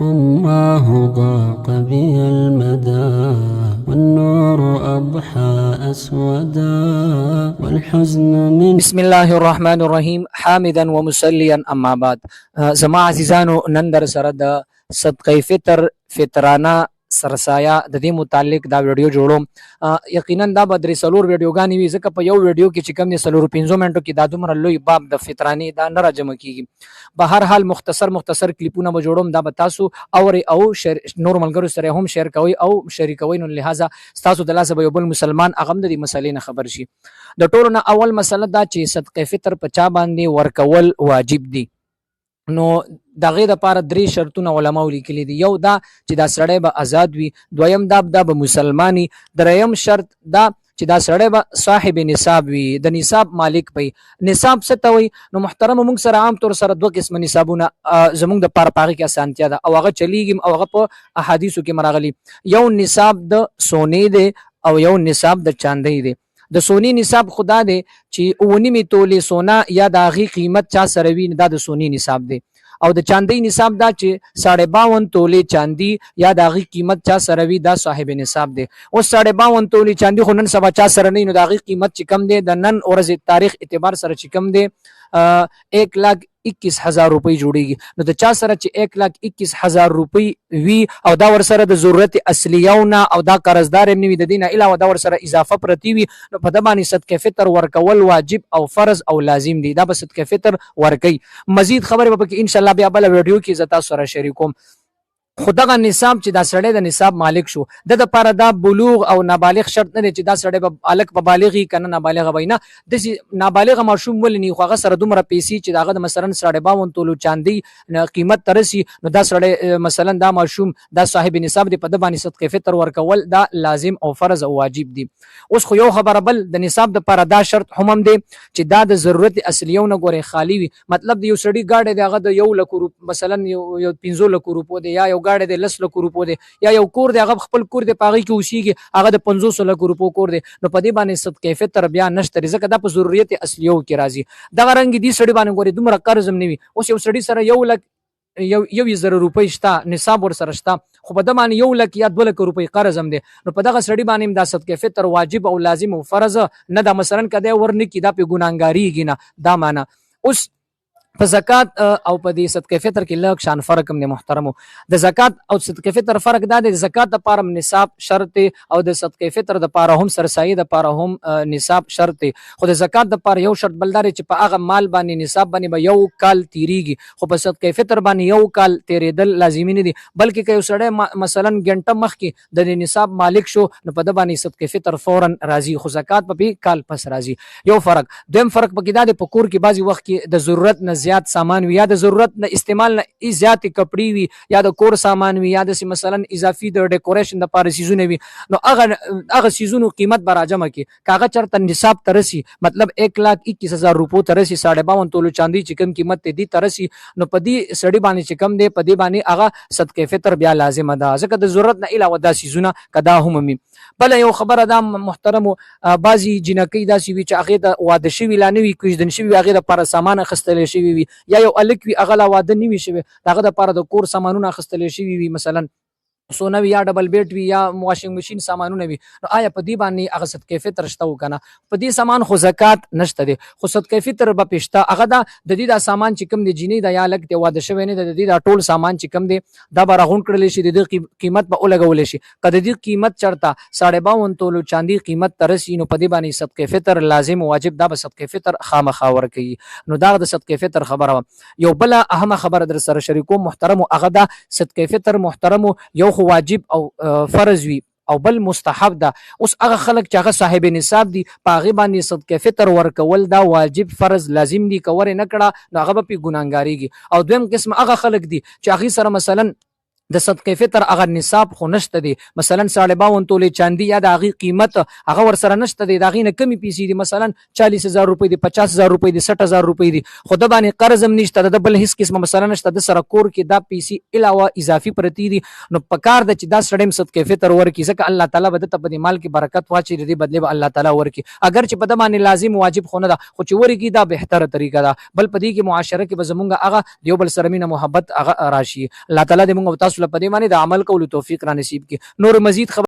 الله ضاق بي المدى والنور أضحى أسودا والحزن من بسم الله الرحمن الرحیم حامدا ومسلیا اما بعد. زما عزیزانو نن در سره د صدقه فطر فطرانه سرسایه د دې متعلق دا ویډیو جوړوم. یقینا دا به درې څلور ویډیوګانې وي، ځکه په یو ویډیو کې چې کوم دی 4-5 منټو کې دا دومره لوی باب د فطرانې دا نه راجمع کیږي. به هر حال مختصر کلیپونه به جوړوم، دا به تاسو اورئ او نور ملګرو سره هم شیر کوئ او شریکوئ، نو لہذا ستاسو د لاسه به یو بل مسلمان هغه هم د دې مسلې نه خبر شي. د ټولو نه اول مسله دا چې صدقه فطر په چا باندې ورکول واجب دي. نو دغه د پاره درې شرطونه علماء لیکلي دي. یو دا چې دا سړی به آزاد وي، دویم دا به مسلمانی، دریم شرط دا چې دا سړی به صاحب نصاب وي، د نصاب مالک وي. نصاب څه ته وي؟ نو محترم موږ سره عام طور سره دوه قسم نصابونه زموږ د پاره پاغي کې اسانتیا ده او هغه چلیږي او هغه په احادیثو کې مراغلي. یو نصاب د سونې دی او یو نصاب د چاندۍ دی. د سونی نصاب خدا دی چې 9 تولې سونا یا د هغې قیمت چا سره وي، دا د سونی نصاب دی. او د چاندۍ نصاب دا چې 52 تولې چاندي یا د هغې قیمت چا سره وي، دا صاحب نصاب دی. اوس 52 تولې چاندي خو نن سبا چا سره نه، نو د هغې قیمت چې کم دی د نن ورځې تاریخ اعتبار سره چې کم دی 1,21,000 روپۍ جوړیږي. نو د چا سره چې 1,21,000 روپۍ وي او دا ور سره د ضرورت اصلیونه او دا قرضدار هم نه وي، د دې نه علاوه دا ور سره اضافه پرتی وي، نو په ده باندې صدقه فطر ورکول واجب او فرض او لازم دي. دا به صدقه فطر ورکوي. مزید خبرې به پکې انشاءالله بیا بله ویډیو کې زه تاسو سره شریکوم. خو دغه نصاب چې دا سړی د نصاب مالک شو، د دپاره دا بلوغ او نابالغ شرط نه دی چې دا سړی به هلک به بالغ وي که نه نابالغه به وي. نه، داسې نابالغه ماشوم ولې نه وي، خو هغه سره دومره پیسې چې د هغه د مثلا 52 تولو چاندۍ قیمت ته رسي، نو دا سړی مثلا دا ماشوم دا صاحب نصاب دی، په ده باندې صدقه فطر ورکول دا لازم او فرض او واجب دي. اوس خو یو خبره بل د نصاب دپاره دا شرط هم دی چې دا د ضرورت اصلیو نه ګورې خالی وي. مطلب د یو سړي ګاډی دی هغه د 1 لک مثلا یو 15 لک روپو دی، یا یو ګاډی دی 10 لک روپو دی، یا یو کور دی هغه خپل کور دی په هغې کې اوسېږي هغه د 500 لک روپو کور دی، نو په دې باندې صدقه فطر بیا نشته، ځکه دا په ضرورت اصلیو کې راځي. دغه رنګ دې سړي باندې ګورې دومره قرض هم نه وي. اوس یو سړي سره 1,00,000 روپۍ شته، نصاب ور سره شته، خو په ده باندې 1 لک یا 2 لک روپۍ قرض هم دی، نو په دغه سړي باندې هم دا صدقه فطر واجب او لازم او فرض نه ده. مثلا که دی ور نه کړي دا پې ګناهګارېږي نه، دا معنا. اوس په زکات او په دې صدقه فطر کې لږ شان فرق هم دی محترمو. د زکات او صدقه فطر فرق دا دی، د زکات دپاره نصاب شرط دی او د صدقه فطر دپاره هم سرسایې دپاره هم نصاب شرط دی. خو د زکات دپاره یو شرط بل دا دی چې په هغه مال باندې نصاب باندې به 1 کال تیریږي، خو په صدقه فطر باندې 1 کال تیرېدل لازمي نه دي، بلکې که یو سړی مثلا ګنټه مخکې د نصاب مالک شو، نو په ده باندې صدقه فطر فورا راځي، خو زکات په کال پس راځي. یو فرق. دویم فرق پکې دا دی، په کور کې بعضې وخت کې د ضرورت نه زیات سامان وي، یا د ضرورت نه استعمال نه زیاتې کپړې وي، یا د کور سامان وي، یا داسې مثلا اضافي د ډیکوریشن دپاره څیزونه وي، نو هغه څیزونو قیمت به راجمع کړي. که هغه چېرته نصاب ته رسي، مطلب 1,21,000 روپو ته رسي، 52 تولو چاندۍ چې کوم قیمت دی دې ته رسي، نو په دې سړي باندې چې کوم دی په دې باندې هغه صدقه فطر بیا لازمه ده، ځکه د ضرورت نه علاوه دا څیزونه که دا هم وي. بله یو خبره دا محترمو، بعضې جینکۍ داسې وي چې هغې ته واده شوي لا نه وي، کوژدن شوي وي، هغې دپاره سامان اخیستلی شوي وي، یا یو الک وي هغه لا واده نه وي شوی، د هغه دپاره د کور سامانونه اخیستلی شوي وي، مثلا سونه وي یا ډبل بیټ وي یا واشنګ مشین سامانونه وي، نو آیا په دې باندې هغه صدقه فطر شته و که نه؟ په دې سامان خو زکات نشته دی، خو صدقه فطر به پې شته. هغه دا د دې دا سامان چې کوم دی جینۍ ده یا هلک دی واده شوی نه دی، د دې دا ټول سامان چې کوم دی دا به راغونډ کړلی شي، د دې قیمت به ولګولی شي. که د دې قیمت چېرته 52 تولو چاندي قیمت ته رسي، نو په دې باندې صدقه فطر لازم واجب، دا به صدقه فطر خامخا ورکوي. نو دا د صدقه فطر خبره وه. یو بله اهمه خبره در سره شریکوم محترمو، هغه دا صدقه فطر محترمو یو خو واجب او فرض وي او بل مستحب ده. اوس هغه خلک چې هغه صاحب نصاب دي په هغې باندې صدقه فطر ورکول دا واجب فرض لازم دي، که ورې نه کړه نو هغه به پې ګناهګارېږي. او دویم قسم هغه خلک دي چې هغې سره مثلا د صدقه فطر هغه نصاب خو نشته دی، مثلا 52 تولې چاندي یا د هغې قیمت هغه ورسره نشته دی، د هغې نه کمې پیسې دي، مثلا 40,000 روپۍ دي، 50,000 روپۍ دي، 60,000 روپۍ دي، خو د باندې قرض هم نشته، د بل هیڅ قسمه مسله نشته، د سره کور کې دا پیسې علاوه اضافي پرتې دي. نو پکار ده چې دا سړی هم صدقه فطر ورکړي، ځکه الله تعالی به دته په دې مال کې برکت واچوي، د دې بدلې به الله تعالی ورکړي. اگر چې په ده باندې لازم واجب خو نه ده، خو چې ورکړي دا بهتره طریقه ده. بل په دې کې معاشره کې به زمونږ هغه د یو بل سره مینه محبت هغه راشي. الله تعالی دې موږ او تاسو له په دې باندې د عمل کولو توفیق را نصیب کړي. نور مزید